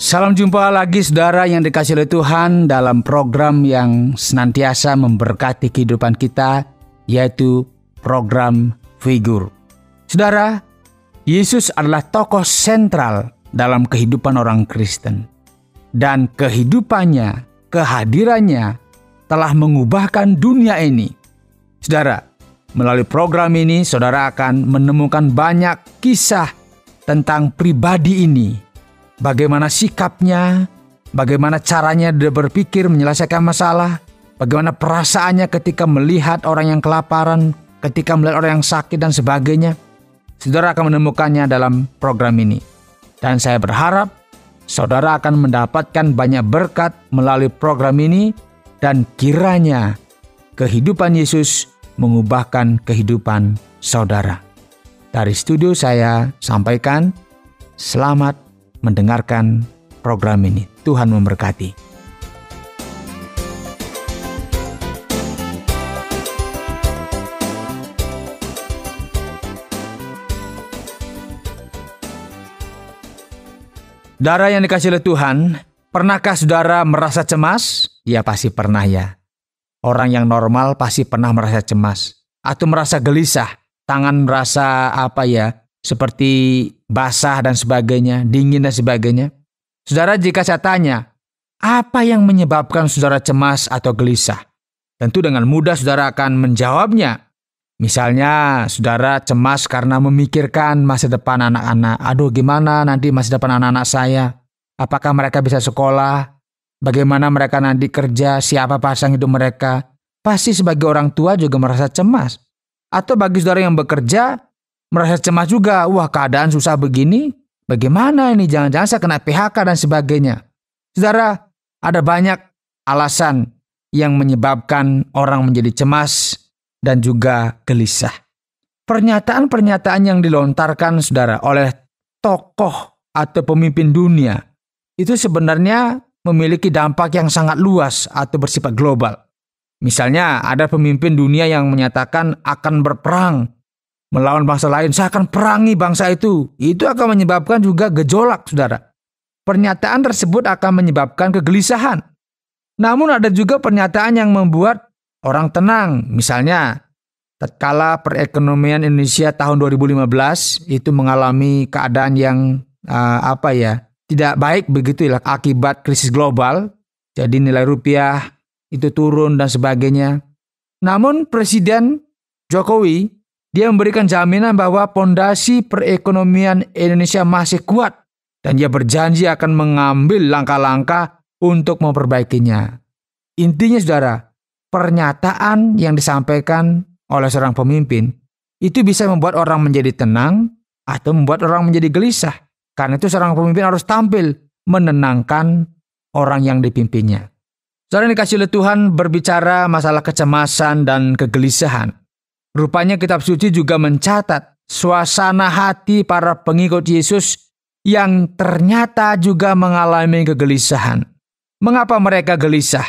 Salam jumpa lagi saudara yang dikasihi oleh Tuhan dalam program yang senantiasa memberkati kehidupan kita, yaitu program Figur. Saudara, Yesus adalah tokoh sentral dalam kehidupan orang Kristen. Dan kehidupannya, kehadirannya telah mengubahkan dunia ini. Saudara, melalui program ini saudara akan menemukan banyak kisah tentang pribadi ini. Bagaimana sikapnya, bagaimana caranya dia berpikir menyelesaikan masalah, bagaimana perasaannya ketika melihat orang yang kelaparan, ketika melihat orang yang sakit dan sebagainya. Saudara akan menemukannya dalam program ini. Dan saya berharap saudara akan mendapatkan banyak berkat melalui program ini dan kiranya kehidupan Yesus mengubahkan kehidupan saudara. Dari studio saya sampaikan, selamat mendengarkan program ini. Tuhan memberkati. Saudara yang dikasihi oleh Tuhan, pernahkah saudara merasa cemas? Ya pasti pernah ya. Orang yang normal pasti pernah merasa cemas atau merasa gelisah, tangan merasa seperti basah dan sebagainya, dingin dan sebagainya. Saudara, jika saya tanya, apa yang menyebabkan saudara cemas atau gelisah? Tentu dengan mudah saudara akan menjawabnya. Misalnya, saudara cemas karena memikirkan masa depan anak-anak. Aduh, gimana nanti masa depan anak-anak saya? Apakah mereka bisa sekolah? Bagaimana mereka nanti kerja? Siapa pasang hidup mereka? Pasti sebagai orang tua juga merasa cemas. Atau bagi saudara yang bekerja, merasa cemas juga, wah keadaan susah begini, bagaimana ini, jangan-jangan saya kena PHK dan sebagainya. Saudara, ada banyak alasan yang menyebabkan orang menjadi cemas dan juga gelisah. Pernyataan-pernyataan yang dilontarkan saudara oleh tokoh atau pemimpin dunia, itu sebenarnya memiliki dampak yang sangat luas atau bersifat global. Misalnya ada pemimpin dunia yang menyatakan akan berperang melawan bangsa lain, saya akan perangi bangsa itu. Itu akan menyebabkan juga gejolak, saudara. Pernyataan tersebut akan menyebabkan kegelisahan. Namun ada juga pernyataan yang membuat orang tenang. Misalnya, tatkala perekonomian Indonesia tahun 2015 itu mengalami keadaan yang tidak baik begitu ya, akibat krisis global. Jadi nilai rupiah itu turun dan sebagainya. Namun Presiden Jokowi, dia memberikan jaminan bahwa pondasi perekonomian Indonesia masih kuat dan dia berjanji akan mengambil langkah-langkah untuk memperbaikinya. Intinya saudara, pernyataan yang disampaikan oleh seorang pemimpin itu bisa membuat orang menjadi tenang atau membuat orang menjadi gelisah. Karena itu seorang pemimpin harus tampil menenangkan orang yang dipimpinnya. Saudara yang dikasihi oleh Tuhan, berbicara masalah kecemasan dan kegelisahan. Rupanya kitab suci juga mencatat suasana hati para pengikut Yesus yang ternyata juga mengalami kegelisahan. Mengapa mereka gelisah?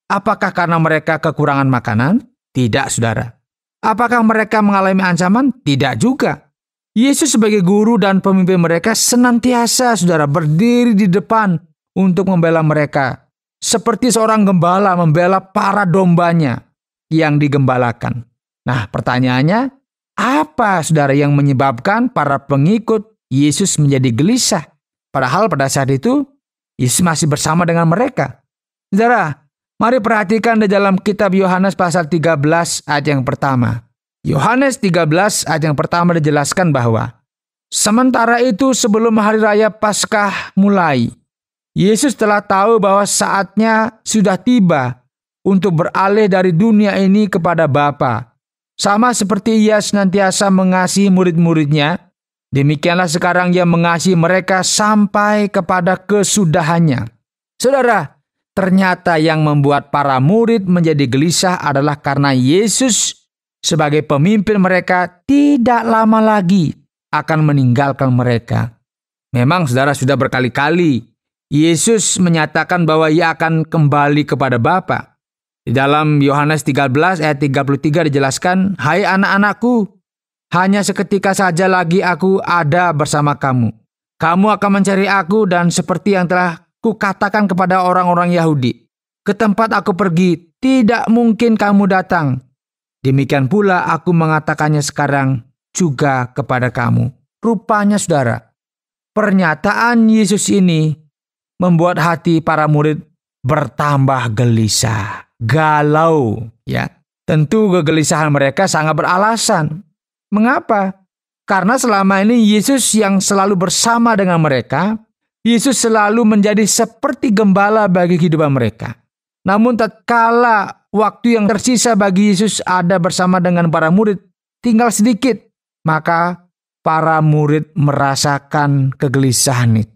Apakah karena mereka kekurangan makanan? Tidak, saudara. Apakah mereka mengalami ancaman? Tidak juga. Yesus sebagai guru dan pemimpin mereka senantiasa, saudara, berdiri di depan untuk membela mereka. Seperti seorang gembala membela para dombanya yang digembalakan. Nah, pertanyaannya, apa saudara yang menyebabkan para pengikut Yesus menjadi gelisah? Padahal pada saat itu, Yesus masih bersama dengan mereka. Saudara, mari perhatikan di dalam kitab Yohanes pasal 13 ayat yang pertama. Yohanes 13 ayat yang pertama dijelaskan bahwa, sementara itu sebelum hari raya Paskah mulai, Yesus telah tahu bahwa saatnya sudah tiba untuk beralih dari dunia ini kepada Bapa. Sama seperti ia senantiasa mengasihi murid-muridnya, demikianlah sekarang ia mengasihi mereka sampai kepada kesudahannya. Saudara, ternyata yang membuat para murid menjadi gelisah adalah karena Yesus sebagai pemimpin mereka tidak lama lagi akan meninggalkan mereka. Memang saudara sudah berkali-kali Yesus menyatakan bahwa ia akan kembali kepada Bapa. Di dalam Yohanes 13 ayat 33 dijelaskan, hai anak-anakku, hanya seketika saja lagi aku ada bersama kamu. Kamu akan mencari aku dan seperti yang telah kukatakan kepada orang-orang Yahudi, ke tempat aku pergi, tidak mungkin kamu datang. Demikian pula aku mengatakannya sekarang juga kepada kamu. Rupanya saudara, pernyataan Yesus ini membuat hati para murid bertambah gelisah, galau, ya. Tentu kegelisahan mereka sangat beralasan. Mengapa? Karena selama ini Yesus yang selalu bersama dengan mereka, Yesus selalu menjadi seperti gembala bagi kehidupan mereka. Namun tatkala waktu yang tersisa bagi Yesus ada bersama dengan para murid tinggal sedikit, maka para murid merasakan kegelisahan itu.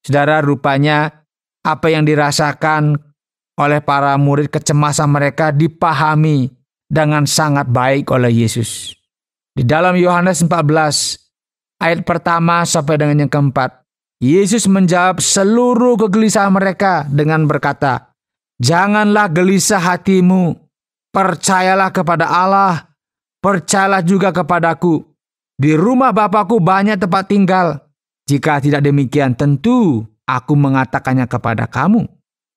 Saudara, rupanya apa yang dirasakan oleh para murid, kecemasan mereka dipahami dengan sangat baik oleh Yesus. Di dalam Yohanes 14 ayat pertama sampai dengan yang keempat, Yesus menjawab seluruh kegelisahan mereka dengan berkata, "Janganlah gelisah hatimu, percayalah kepada Allah, percayalah juga kepadaku. Di rumah Bapa-Ku banyak tempat tinggal. Jika tidak demikian, tentu aku mengatakannya kepada kamu.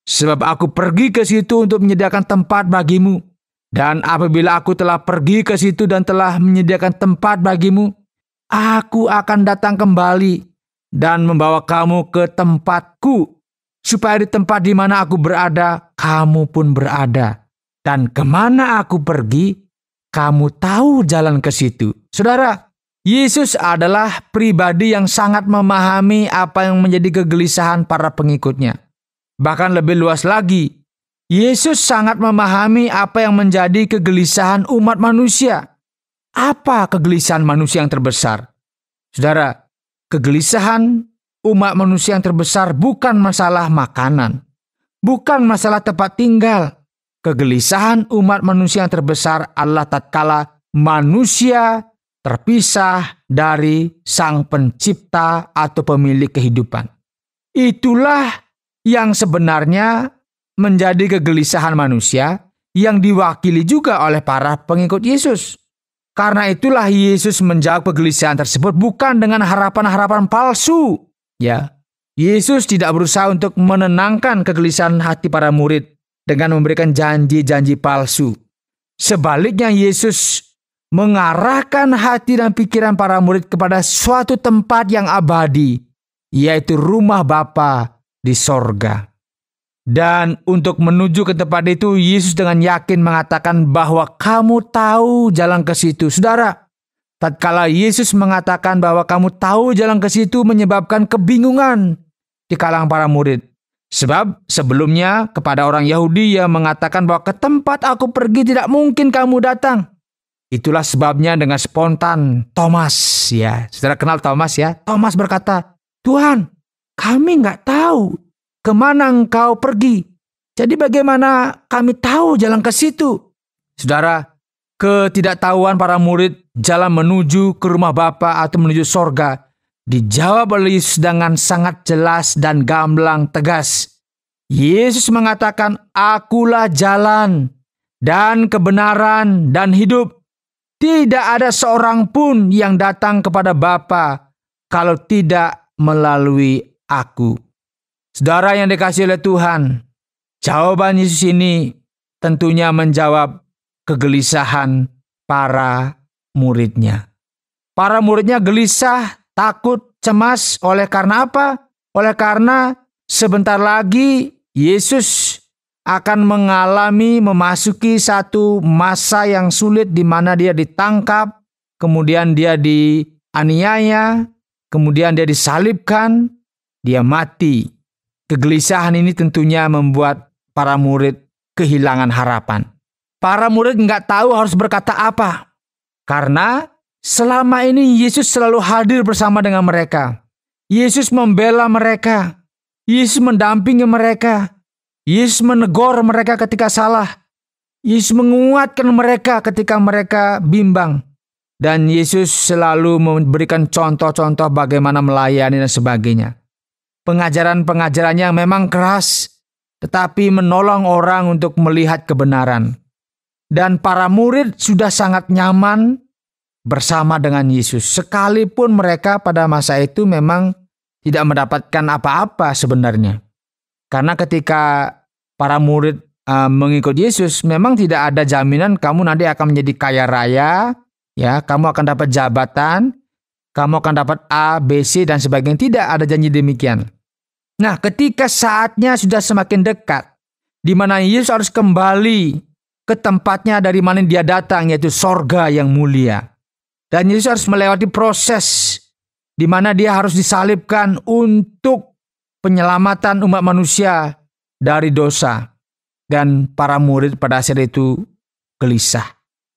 Sebab aku pergi ke situ untuk menyediakan tempat bagimu. Dan apabila aku telah pergi ke situ dan telah menyediakan tempat bagimu, aku akan datang kembali dan membawa kamu ke tempatku, supaya di tempat di mana aku berada, kamu pun berada. Dan kemana aku pergi, kamu tahu jalan ke situ." Saudara, Yesus adalah pribadi yang sangat memahami apa yang menjadi kegelisahan para pengikutnya. Bahkan lebih luas lagi, Yesus sangat memahami apa yang menjadi kegelisahan umat manusia. Apa kegelisahan manusia yang terbesar? Saudara, kegelisahan umat manusia yang terbesar bukan masalah makanan, bukan masalah tempat tinggal. Kegelisahan umat manusia yang terbesar adalah tatkala manusia terpisah dari Sang Pencipta atau pemilik kehidupan. Itulah yang sebenarnya menjadi kegelisahan manusia yang diwakili juga oleh para pengikut Yesus. Karena itulah Yesus menjawab kegelisahan tersebut bukan dengan harapan-harapan palsu. Ya, Yesus tidak berusaha untuk menenangkan kegelisahan hati para murid dengan memberikan janji-janji palsu. Sebaliknya, Yesus mengarahkan hati dan pikiran para murid kepada suatu tempat yang abadi, yaitu rumah Bapa di sorga. Dan untuk menuju ke tempat itu, Yesus dengan yakin mengatakan bahwa kamu tahu jalan ke situ. Saudara, tatkala Yesus mengatakan bahwa kamu tahu jalan ke situ menyebabkan kebingungan di kalangan para murid. Sebab sebelumnya kepada orang Yahudi yang mengatakan bahwa ke tempat aku pergi tidak mungkin kamu datang. Itulah sebabnya dengan spontan Thomas, ya, saudara kenal Thomas ya. Thomas berkata, "Tuhan, kami nggak tahu kemana engkau pergi. Jadi bagaimana kami tahu jalan ke situ?" Saudara, ketidaktahuan para murid jalan menuju ke rumah Bapa atau menuju sorga dijawab oleh Yesus dengan sangat jelas dan gamblang tegas. Yesus mengatakan, "Akulah jalan dan kebenaran dan hidup. Tidak ada seorang pun yang datang kepada Bapa kalau tidak melalui aku." Saudara yang dikasihi oleh Tuhan, jawaban Yesus ini tentunya menjawab kegelisahan para muridnya. Para muridnya gelisah, takut, cemas oleh karena apa? Oleh karena sebentar lagi Yesus akan memasuki satu masa yang sulit di mana dia ditangkap, kemudian dia dianiaya, kemudian dia disalibkan, dia mati. Kegelisahan ini tentunya membuat para murid kehilangan harapan. Para murid nggak tahu harus berkata apa. Karena selama ini Yesus selalu hadir bersama dengan mereka. Yesus membela mereka. Yesus mendampingi mereka. Yesus menegur mereka ketika salah. Yesus menguatkan mereka ketika mereka bimbang. Dan Yesus selalu memberikan contoh-contoh bagaimana melayani dan sebagainya. Pengajaran-pengajarannya memang keras, tetapi menolong orang untuk melihat kebenaran. Dan para murid sudah sangat nyaman bersama dengan Yesus. Sekalipun mereka pada masa itu memang tidak mendapatkan apa-apa sebenarnya. Karena ketika para murid mengikut Yesus, memang tidak ada jaminan kamu nanti akan menjadi kaya raya, ya, kamu akan dapat jabatan, kamu akan dapat A, B, C dan sebagainya. Tidak ada janji demikian. Nah, ketika saatnya sudah semakin dekat, di mana Yesus harus kembali ke tempatnya dari mana dia datang, yaitu sorga yang mulia. Dan Yesus harus melewati proses di mana dia harus disalibkan untuk penyelamatan umat manusia dari dosa. Dan para murid pada saat itu gelisah.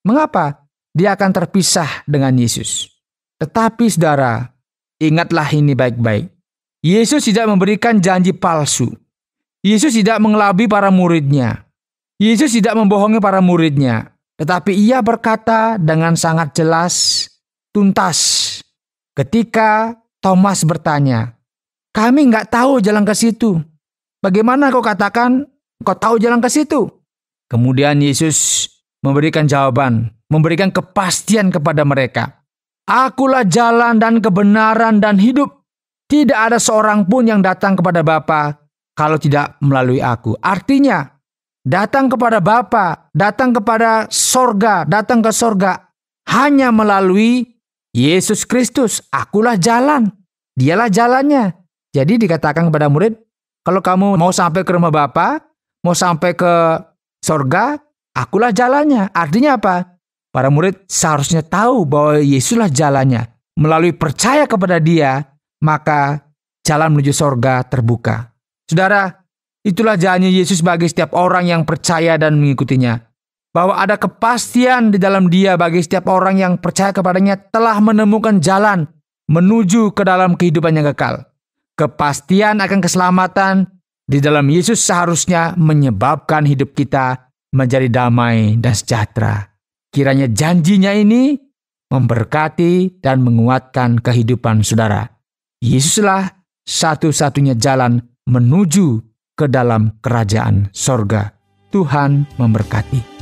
Mengapa? Dia akan terpisah dengan Yesus. Tetapi saudara, ingatlah ini baik-baik. Yesus tidak memberikan janji palsu. Yesus tidak mengelabui para muridnya. Yesus tidak membohongi para muridnya. Tetapi ia berkata dengan sangat jelas, tuntas. Ketika Thomas bertanya, kami nggak tahu jalan ke situ. Bagaimana kau katakan kau tahu jalan ke situ? Kemudian Yesus memberikan jawaban, memberikan kepastian kepada mereka. Akulah jalan dan kebenaran dan hidup. Tidak ada seorang pun yang datang kepada Bapa kalau tidak melalui aku. Artinya, datang kepada Bapa, datang kepada sorga, datang ke sorga hanya melalui Yesus Kristus. Akulah jalan, dialah jalannya. Jadi dikatakan kepada murid, kalau kamu mau sampai ke rumah Bapa, mau sampai ke sorga, akulah jalannya. Artinya apa? Para murid seharusnya tahu bahwa Yesuslah jalannya. Melalui percaya kepada Dia, maka jalan menuju sorga terbuka. Saudara, itulah janji Yesus bagi setiap orang yang percaya dan mengikutinya. Bahwa ada kepastian di dalam Dia bagi setiap orang yang percaya kepadanya telah menemukan jalan menuju ke dalam kehidupan yang kekal. Kepastian akan keselamatan di dalam Yesus seharusnya menyebabkan hidup kita menjadi damai dan sejahtera. Kiranya janjinya ini memberkati dan menguatkan kehidupan saudara. Yesuslah satu-satunya jalan menuju ke dalam kerajaan sorga. Tuhan memberkati.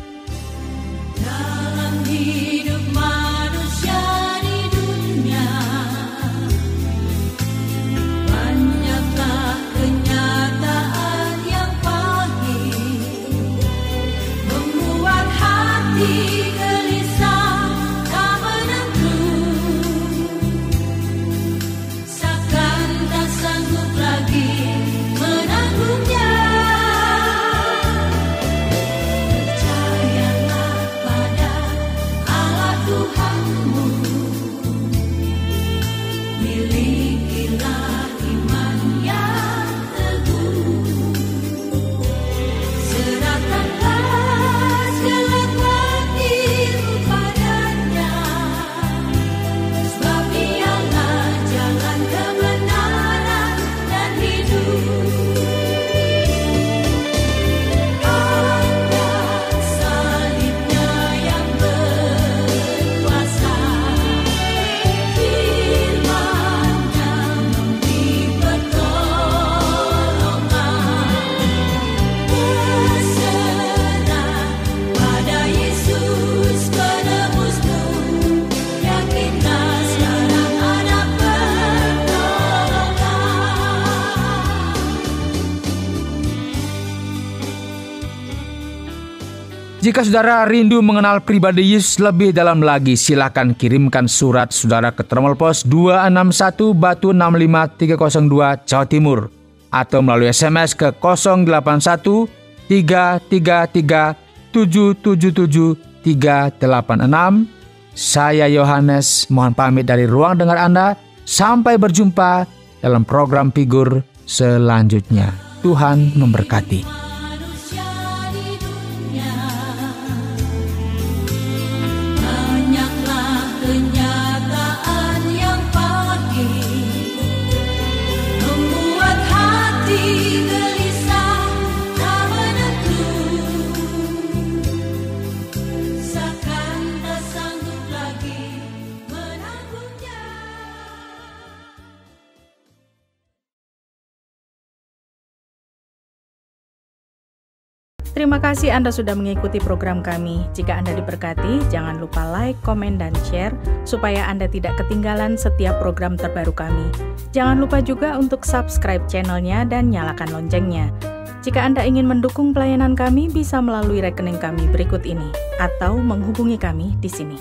Jika saudara rindu mengenal pribadi Yesus lebih dalam lagi, silakan kirimkan surat saudara ke Tromol Pos 261 Batu 65302 Jawa Timur atau melalui SMS ke 081 333 777 386. Saya Yohanes, mohon pamit dari ruang dengar Anda. Sampai berjumpa dalam program Figur selanjutnya. Tuhan memberkati. Terima kasih Anda sudah mengikuti program kami. Jika Anda diberkati, jangan lupa like, komen, dan share supaya Anda tidak ketinggalan setiap program terbaru kami. Jangan lupa juga untuk subscribe channelnya dan nyalakan loncengnya. Jika Anda ingin mendukung pelayanan kami, bisa melalui rekening kami berikut ini atau menghubungi kami di sini.